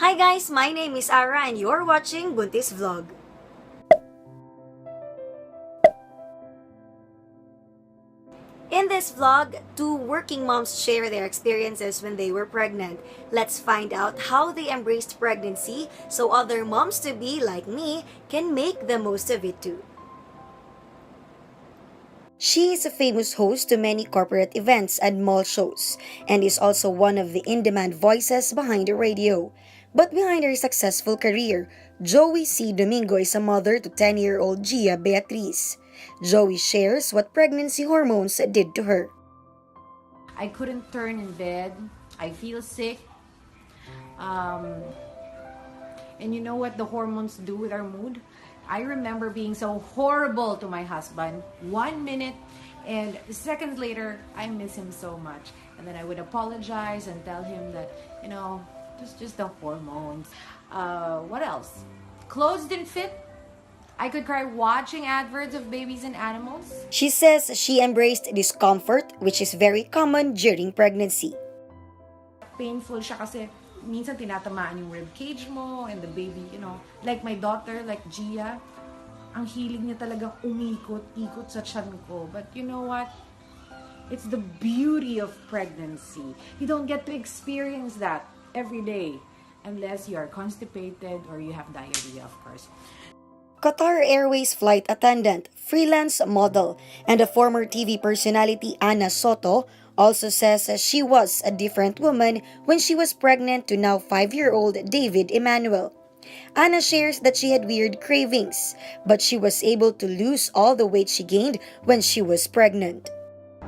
Hi guys, my name is ARA and you're watching Buntis Vlog. In this vlog, two working moms share their experiences when they were pregnant. Let's find out how they embraced pregnancy so other moms-to-be like me can make the most of it too. She is a famous host to many corporate events and mall shows, and is also one of the in-demand voices behind the radio. But behind her successful career, Joey Sy-Domingo is a mother to 10-year-old Gia Beatriz. Joey shares what pregnancy hormones did to her. I couldn't turn in bed. I feel sick. And you know what the hormones do with our mood? I remember being so horrible to my husband 1 minute, and seconds later, I miss him so much. And then I would apologize and tell him that, it's just the hormones. What else? Clothes didn't fit. I could cry watching adverts of babies and animals. She says she embraced discomfort, which is very common during pregnancy. Painful siya kasi minsan tinatamaan yung rib cage mo and the baby, like my daughter, like Gia, ang hilig niya talagang umikot-ikot sa tiyan ko. But you know what? It's the beauty of pregnancy. You don't get to experience that every day unless you are constipated or you have diarrhea, of course. Qatar Airways flight attendant, freelance model, and a former TV personality Sotto also says she was a different woman when she was pregnant to now 5-year-old David Emmanuel. Anna shares that she had weird cravings, but she was able to lose all the weight she gained when she was pregnant.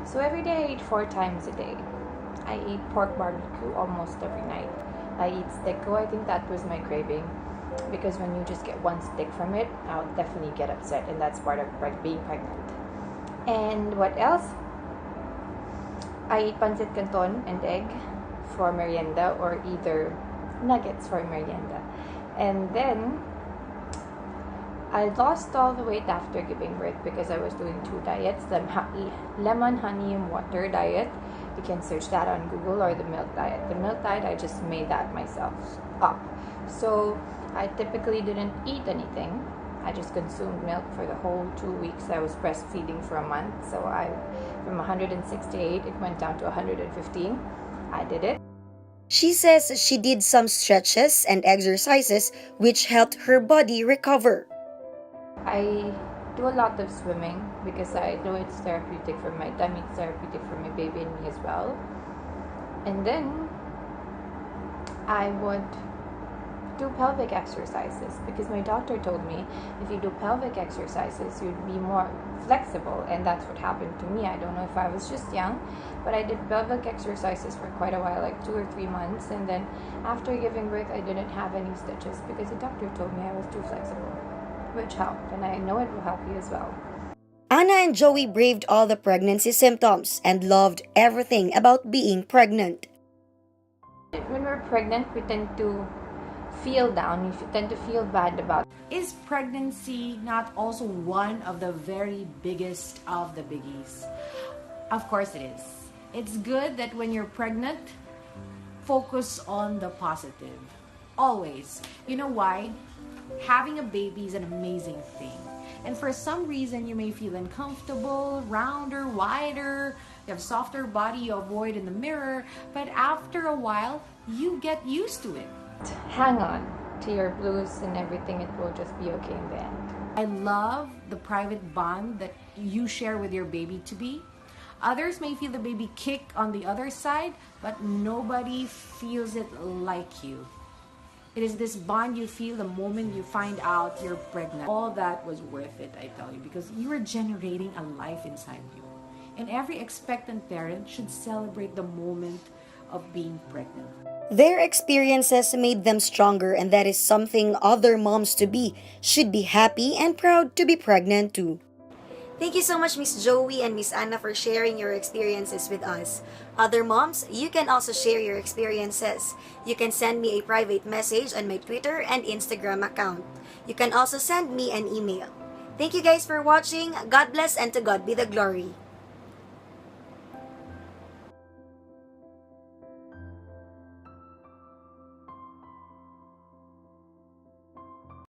So every day I eat 4 times a day. I eat pork barbecue almost every night. I eat sticko. I think that was my craving. Because when you just get one stick from it, I'll definitely get upset, and that's part of being pregnant. And what else? I eat pancit canton and egg for merienda, or either nuggets for merienda. And then I lost all the weight after giving birth because I was doing 2 diets: the lemon, honey, and water diet. You can search that on Google, or the milk diet. The milk diet, I just made that myself up. So I typically didn't eat anything. I just consumed milk for the whole 2 weeks. I was breastfeeding for a month. So from 168, it went down to 115. I did it. She says she did some stretches and exercises which helped her body recover. I do a lot of swimming because I know it's therapeutic for my tummy, it's therapeutic for my baby and me as well. And then I would do pelvic exercises because my doctor told me if you do pelvic exercises you'd be more flexible, and that's what happened to me. I don't know if I was just young, but I did pelvic exercises for quite a while, like 2 or 3 months, and then after giving birth I didn't have any stitches because the doctor told me I was too flexible, which helped, and I know it will help you as well. Anna and Joey braved all the pregnancy symptoms and loved everything about being pregnant. When we're pregnant, we tend to feel down, you tend to feel bad about. Is pregnancy not also one of the very biggest of the biggies? Of course it is. It's good that when you're pregnant, focus on the positive. Always. You know why? Having a baby is an amazing thing. And for some reason, you may feel uncomfortable, rounder, wider, you have softer body you avoid in the mirror, but after a while, you get used to it. Hang on to your blues and everything, it will just be okay in the end. I love the private bond that you share with your baby to be. Others may feel the baby kick on the other side, but nobody feels it like you. It is this bond you feel the moment you find out you're pregnant. All that was worth it, I tell you, because you are generating a life inside you. And every expectant parent should celebrate the moment of being pregnant. Their experiences made them stronger, and that is something other moms-to-be should be happy and proud to be pregnant too. Thank you so much, Miss Joey and Miss Anna, for sharing your experiences with us. Other moms, you can also share your experiences. You can send me a private message on my Twitter and Instagram account. You can also send me an email. Thank you guys for watching. God bless and to God be the glory.